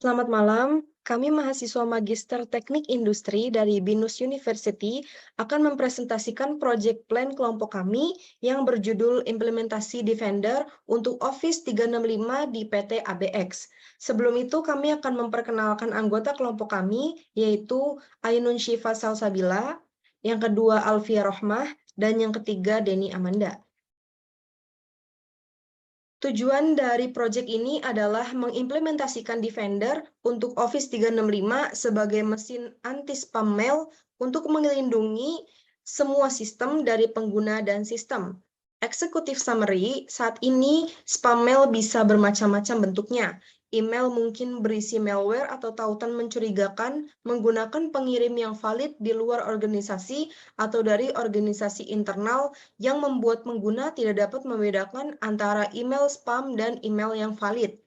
Selamat malam, kami mahasiswa Magister Teknik Industri dari BINUS University akan mempresentasikan project plan kelompok kami yang berjudul Implementasi Defender untuk Office 365 di PT ABX. Sebelum itu, kami akan memperkenalkan anggota kelompok kami, yaitu Ainun Syifa Salsabila, yang kedua Alfia Rohmah, dan yang ketiga Deni Amanda. Tujuan dari proyek ini adalah mengimplementasikan Defender untuk Office 365 sebagai mesin anti-spam mail untuk melindungi semua sistem dari pengguna dan sistem. Executive summary, saat ini spam mail bisa bermacam-macam bentuknya. Email mungkin berisi malware atau tautan mencurigakan menggunakan pengirim yang valid di luar organisasi atau dari organisasi internal yang membuat pengguna tidak dapat membedakan antara email spam dan email yang valid.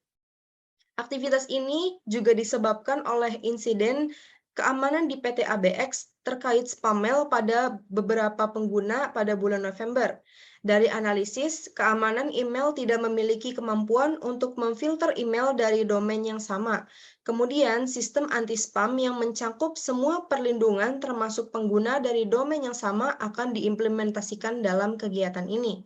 Aktivitas ini juga disebabkan oleh insiden keamanan di PT ABX terkait spam mail pada beberapa pengguna pada bulan November. Dari analisis, keamanan email tidak memiliki kemampuan untuk memfilter email dari domain yang sama. Kemudian, sistem anti-spam yang mencakup semua perlindungan termasuk pengguna dari domain yang sama akan diimplementasikan dalam kegiatan ini.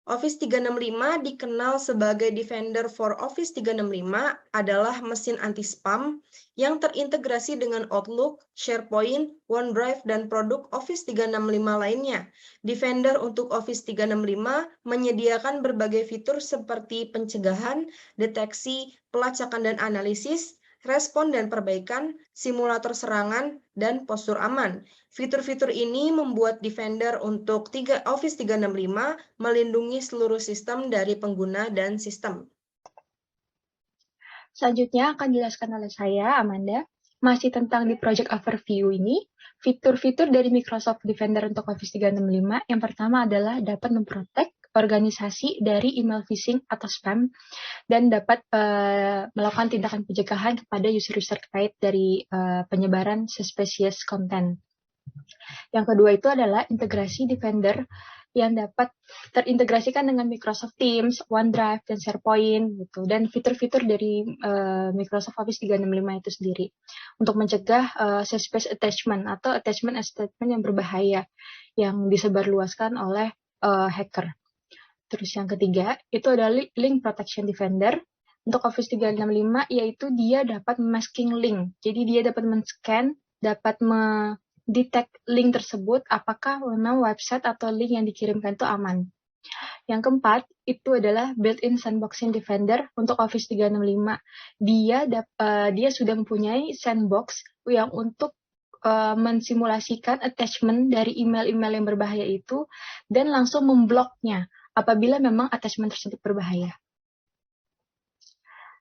Office 365 dikenal sebagai Defender for Office 365 adalah mesin anti-spam yang terintegrasi dengan Outlook, SharePoint, OneDrive, dan produk Office 365 lainnya. Defender untuk Office 365 menyediakan berbagai fitur seperti pencegahan, deteksi, pelacakan dan analisis, respon dan perbaikan, simulator serangan, dan postur aman. Fitur-fitur ini membuat Defender untuk Office 365 melindungi seluruh sistem dari pengguna dan sistem. Selanjutnya akan dijelaskan oleh saya, Amanda. Masih tentang di Project Overview ini, fitur-fitur dari Microsoft Defender untuk Office 365, yang pertama adalah dapat memprotek organisasi dari email phishing atau spam, dan dapat melakukan tindakan pencegahan kepada user-user terkait dari penyebaran suspicious content. Yang kedua itu adalah integrasi Defender yang dapat terintegrasikan dengan Microsoft Teams, OneDrive, dan SharePoint gitu, dan fitur-fitur dari Microsoft Office 365 itu sendiri untuk mencegah suspicious attachment atau attachment yang berbahaya yang disebarluaskan oleh hacker. Terus yang ketiga itu adalah Link Protection Defender untuk Office 365, yaitu dia dapat masking link. Jadi dia dapat men-scan, dapat detect link tersebut apakah memang website atau link yang dikirimkan itu aman. Yang keempat, itu adalah built-in sandboxing defender untuk Office 365. Dia sudah mempunyai sandbox yang untuk mensimulasikan attachment dari email-email yang berbahaya itu dan langsung membloknya apabila memang attachment tersebut berbahaya.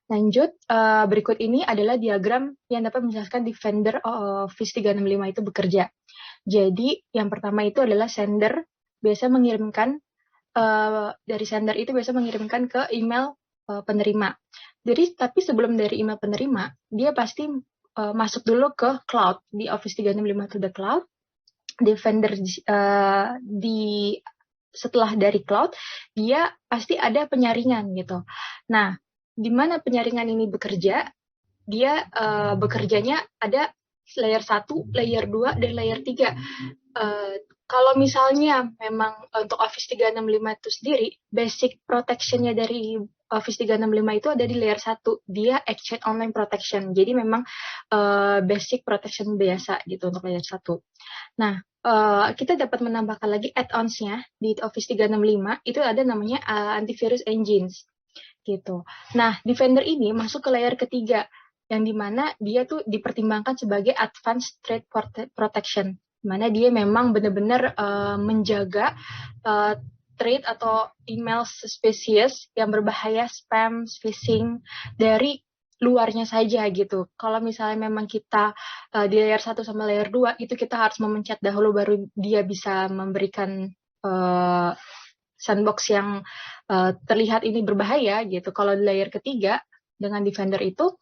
Lanjut, berikut ini adalah diagram yang dapat menjelaskan Defender Office 365 itu bekerja. Jadi, yang pertama itu adalah sender biasa mengirimkan, dari sender itu biasa mengirimkan ke email penerima. Jadi, tapi sebelum dari email penerima, dia pasti masuk dulu ke cloud. Di Office 365 itu ada cloud. Defender setelah dari cloud, dia pasti ada penyaringan gitu. Nah, di mana penyaringan ini bekerja, dia bekerjanya ada layer 1, layer 2, dan layer 3. Kalau misalnya memang untuk Office 365 itu sendiri, basic protection-nya dari Office 365 itu ada di layer 1. Dia Exchange Online Protection. Jadi memang basic protection biasa gitu untuk layer 1. Nah, kita dapat menambahkan lagi add-ons-nya di Office 365, itu ada namanya antivirus engines gitu. Nah, Defender ini masuk ke layer ketiga, yang dimana dia tuh dipertimbangkan sebagai advanced threat protection, dimana dia memang benar-benar menjaga threat atau email suspicious yang berbahaya, spam, phishing dari luarnya saja gitu. Kalau misalnya memang kita di layer 1 sama layer 2 itu kita harus memencet dahulu baru dia bisa memberikan sandbox yang terlihat ini berbahaya gitu. Kalau di layer ketiga dengan Defender itu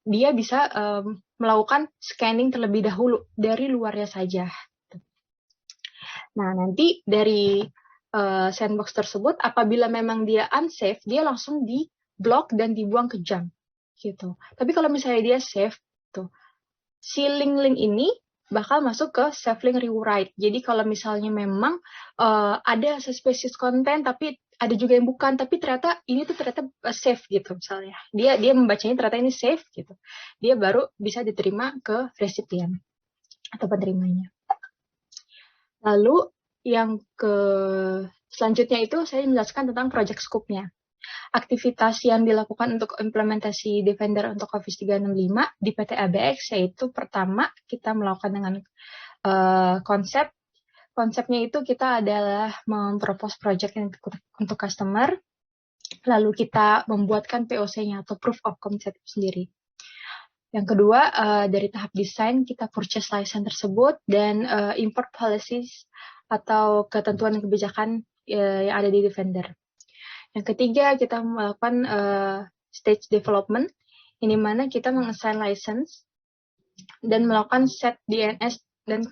dia bisa melakukan scanning terlebih dahulu dari luarnya saja. Nah, nanti dari sandbox tersebut apabila memang dia unsafe, dia langsung diblok dan dibuang ke junk gitu. Tapi kalau misalnya dia save tuh, si link-link ini bakal masuk ke save link rewrite. Jadi kalau misalnya memang ada suspicious content tapi ada juga yang bukan, tapi ternyata ini tuh ternyata safe gitu misalnya. Dia membacanya ternyata ini safe gitu. Dia baru bisa diterima ke resipien atau penerimanya. Lalu yang selanjutnya itu saya menjelaskan tentang project scope-nya. Aktivitas yang dilakukan untuk implementasi Defender untuk Office 365 di PT ABX yaitu pertama kita melakukan dengan konsep. Konsepnya itu kita adalah mempropose project untuk customer, lalu kita membuatkan POC-nya atau Proof of Concept sendiri. Yang kedua, dari tahap desain kita purchase license tersebut dan import policies atau ketentuan kebijakan yang ada di Defender. Yang ketiga, kita melakukan stage development, ini mana kita mengassign license dan melakukan set DNS dan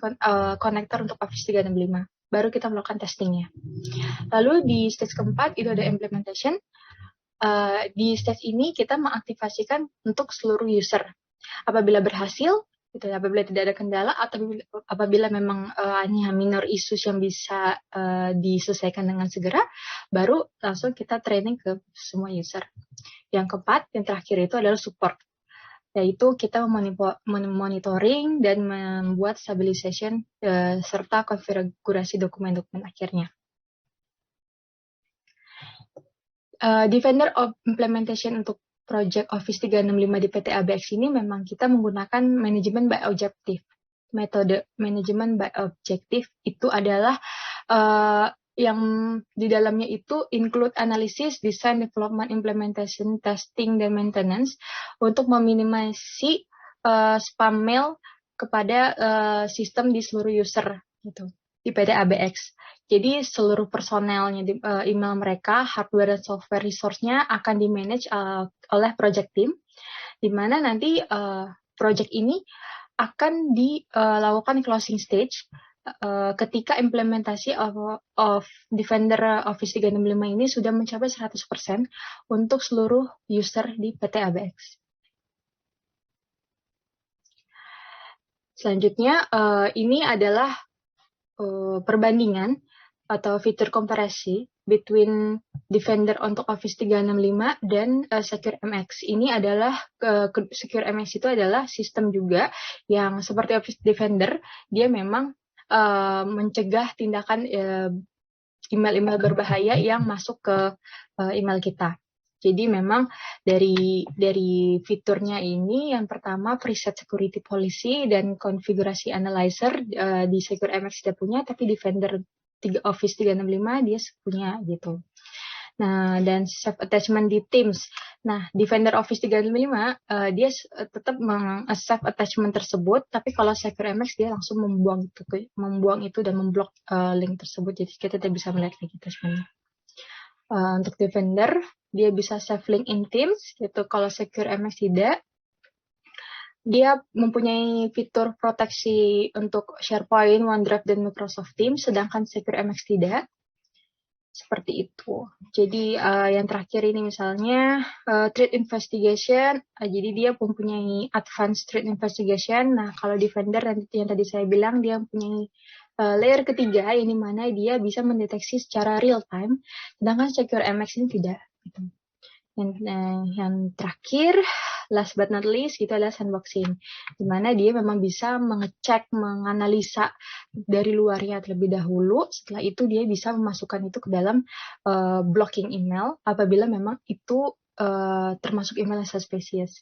konektor untuk Office 365. Baru kita melakukan testingnya. Lalu di stage keempat itu ada implementation. Di stage ini kita mengaktifasikan untuk seluruh user. Apabila berhasil, gitu, apabila tidak ada kendala, atau apabila memang hanya minor issues yang bisa diselesaikan dengan segera, baru langsung kita training ke semua user. Yang keempat, yang terakhir itu adalah support. Yaitu kita monitoring dan membuat stabilization serta konfigurasi dokumen-dokumen akhirnya. Defender of Implementation untuk Project Office 365 di PT ABX ini memang kita menggunakan manajemen by objective. Metode manajemen by objective itu adalah yang di dalamnya itu include analysis, design, development, implementation, testing, dan maintenance untuk meminimasi spam mail kepada sistem di seluruh user gitu di PT ABX. Jadi seluruh personelnya email mereka, hardware dan software resource-nya akan di-manage oleh project team, di mana nanti project ini akan dilakukan closing stage ketika implementasi of Defender Office 365 ini sudah mencapai 100% untuk seluruh user di PT ABX. Selanjutnya, ini adalah perbandingan atau fitur komparasi between Defender untuk Office 365 dan Secure MX. Ini adalah Secure MX itu adalah sistem juga yang seperti Office Defender, dia memang mencegah tindakan email-email berbahaya yang masuk ke email kita. Jadi memang dari fiturnya ini yang pertama preset security policy dan konfigurasi analyzer di Secure MX dia punya, tapi Defender Office 365 dia punya gitu. Nah, dan save attachment di Teams. Nah, Defender Office 365 dia tetap meng-save attachment tersebut, tapi kalau Secure MX dia langsung membuang itu dan memblok link tersebut. Jadi kita tidak bisa melihat lagi attachment-nya. Untuk Defender dia bisa save link in Teams, gitu. Kalau Secure MX tidak. Dia mempunyai fitur proteksi untuk SharePoint, OneDrive, dan Microsoft Teams, sedangkan Secure MX tidak. Seperti itu. Jadi yang terakhir ini misalnya threat investigation. Jadi dia mempunyai advanced threat investigation. Nah, kalau Defender yang tadi saya bilang dia mempunyai layer ketiga, ini mana dia bisa mendeteksi secara real time, sedangkan Secure MX ini tidak. Gitu. Yang terakhir, last but not least, itu adalah sandboxing, di mana dia memang bisa mengecek, menganalisa dari luarnya terlebih dahulu. Setelah itu dia bisa memasukkan itu ke dalam blocking email apabila memang itu termasuk email yang suspicious.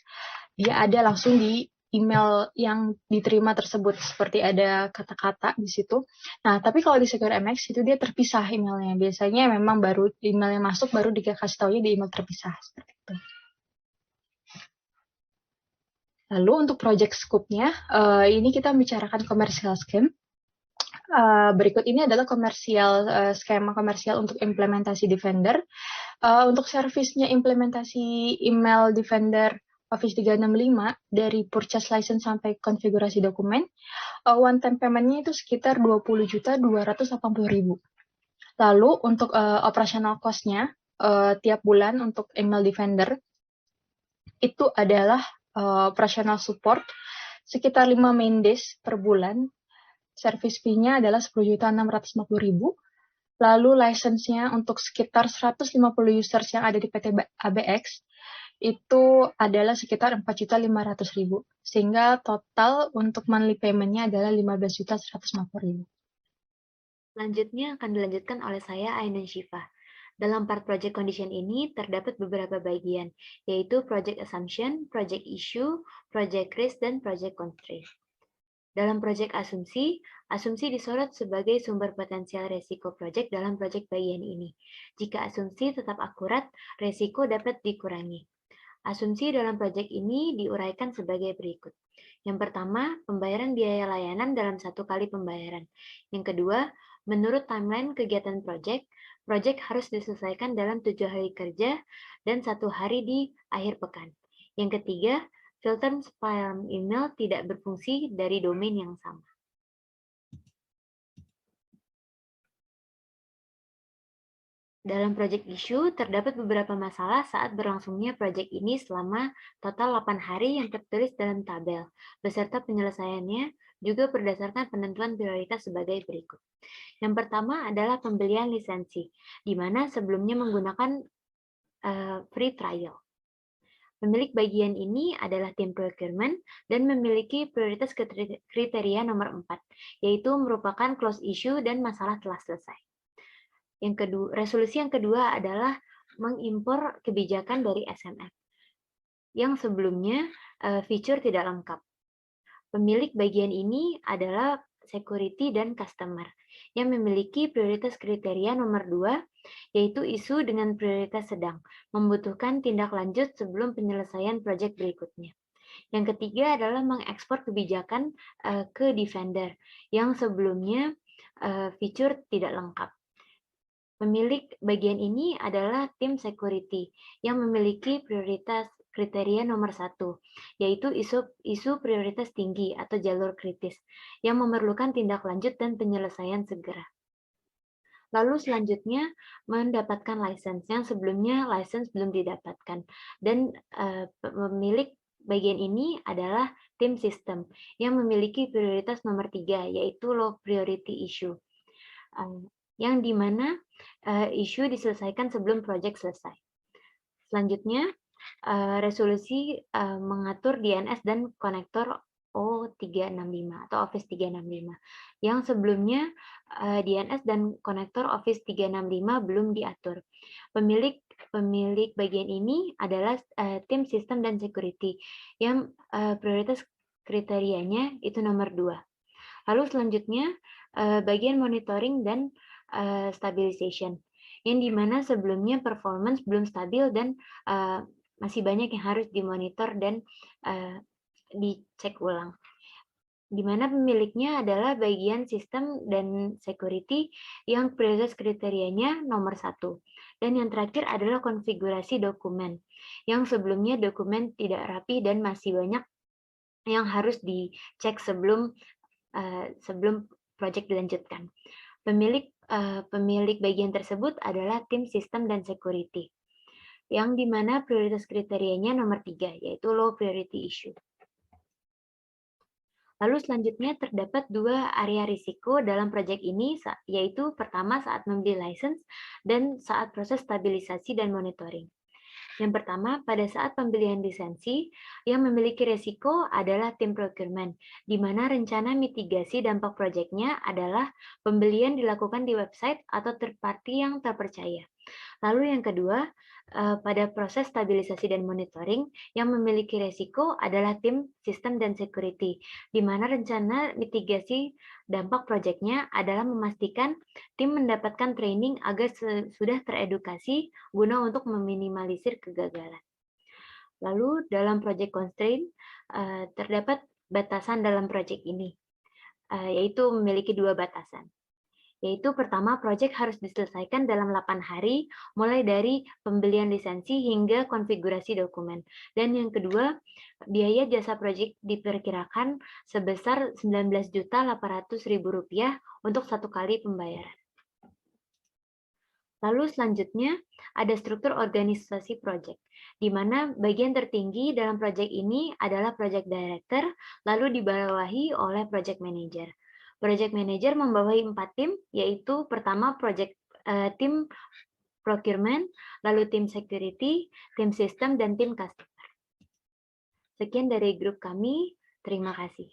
Dia ada langsung di email yang diterima tersebut, seperti ada kata-kata di situ. Nah, tapi kalau di Secure MX itu dia terpisah emailnya. Biasanya memang baru email yang masuk baru dikasih taunya di email terpisah seperti itu. Lalu untuk project scope-nya, ini kita bicarakan commercial scheme. Berikut ini adalah skema komersial untuk implementasi Defender. Untuk servisnya implementasi email Defender Office 365 dari purchase license sampai konfigurasi dokumen, one time payment-nya itu sekitar 20.280.000. Lalu untuk operational cost-nya tiap bulan untuk email Defender itu adalah operational support sekitar 5 main days per bulan. Service fee-nya adalah 10.650.000. Lalu license-nya untuk sekitar 150 users yang ada di PT ABX itu adalah sekitar 4.500.000. Sehingga total untuk monthly payment-nya adalah 15.150.000. Selanjutnya akan dilanjutkan oleh saya, Ain dan Syifa. Dalam part project condition ini terdapat beberapa bagian, yaitu project assumption, project issue, project risk, dan project constraint. Dalam project asumsi, asumsi disorot sebagai sumber potensial resiko project dalam project bagian ini. Jika asumsi tetap akurat, resiko dapat dikurangi. Asumsi dalam project ini diuraikan sebagai berikut. Yang pertama, pembayaran biaya layanan dalam 1 kali pembayaran. Yang kedua, menurut timeline kegiatan project harus diselesaikan dalam 7 hari kerja dan 1 hari di akhir pekan. Yang ketiga, filter spam email tidak berfungsi dari domain yang sama. Dalam project issue, terdapat beberapa masalah saat berlangsungnya project ini selama total 8 hari yang tertulis dalam tabel, beserta penyelesaiannya juga berdasarkan penentuan prioritas sebagai berikut. Yang pertama adalah pembelian lisensi, di mana sebelumnya menggunakan free trial. Pemilik bagian ini adalah tim procurement dan memiliki prioritas kriteria nomor 4, yaitu merupakan close issue dan masalah telah selesai. Yang kedua, resolusi yang kedua adalah mengimpor kebijakan dari SMF yang sebelumnya feature tidak lengkap. Pemilik bagian ini adalah security dan customer yang memiliki prioritas kriteria nomor 2, yaitu isu dengan prioritas sedang, membutuhkan tindak lanjut sebelum penyelesaian proyek berikutnya. Yang ketiga adalah mengekspor kebijakan ke Defender yang sebelumnya feature tidak lengkap. Pemilik bagian ini adalah tim security yang memiliki prioritas kriteria nomor 1, yaitu isu prioritas tinggi atau jalur kritis yang memerlukan tindak lanjut dan penyelesaian segera. Lalu selanjutnya mendapatkan license yang sebelumnya license belum didapatkan, dan pemilik bagian ini adalah tim sistem yang memiliki prioritas nomor 3, yaitu low priority issue, yang dimana isu diselesaikan sebelum proyek selesai. Selanjutnya, resolusi mengatur DNS dan konektor O365 atau Office 365 yang sebelumnya DNS dan konektor Office 365 belum diatur. Pemilik bagian ini adalah tim sistem dan security yang prioritas kriterianya itu nomor 2. Lalu selanjutnya bagian monitoring dan stabilization, yang dimana sebelumnya performance belum stabil dan masih banyak yang harus dimonitor dan dicek ulang. Dimana pemiliknya adalah bagian sistem dan security yang prioritas kriterianya nomor 1. Dan yang terakhir adalah konfigurasi dokumen, yang sebelumnya dokumen tidak rapi dan masih banyak yang harus dicek sebelum proyek dilanjutkan. Pemilik bagian tersebut adalah tim sistem dan security, yang dimana prioritas kriterianya nomor 3, yaitu low priority issue. Lalu selanjutnya terdapat 2 area risiko dalam proyek ini, yaitu pertama saat membeli license dan saat proses stabilisasi dan monitoring. Yang pertama, pada saat pembelian lisensi, yang memiliki risiko adalah tim procurement, di mana rencana mitigasi dampak proyeknya adalah pembelian dilakukan di website atau third party yang terpercaya. Lalu yang kedua, pada proses stabilisasi dan monitoring, yang memiliki risiko adalah tim sistem dan security, di mana rencana mitigasi dampak proyeknya adalah memastikan tim mendapatkan training agar sudah teredukasi guna untuk meminimalisir kegagalan. Lalu dalam project constraint, terdapat batasan dalam proyek ini, yaitu memiliki 2 batasan. Yaitu pertama, proyek harus diselesaikan dalam 8 hari, mulai dari pembelian lisensi hingga konfigurasi dokumen. Dan yang kedua, biaya jasa proyek diperkirakan sebesar Rp19.800.000 untuk 1 kali pembayaran. Lalu selanjutnya ada struktur organisasi project, di mana bagian tertinggi dalam project ini adalah project director, lalu dibawahi oleh project manager. Project manager membawahi 4 tim, yaitu pertama tim procurement, lalu tim security, tim system, dan tim customer. Sekian dari grup kami, terima kasih.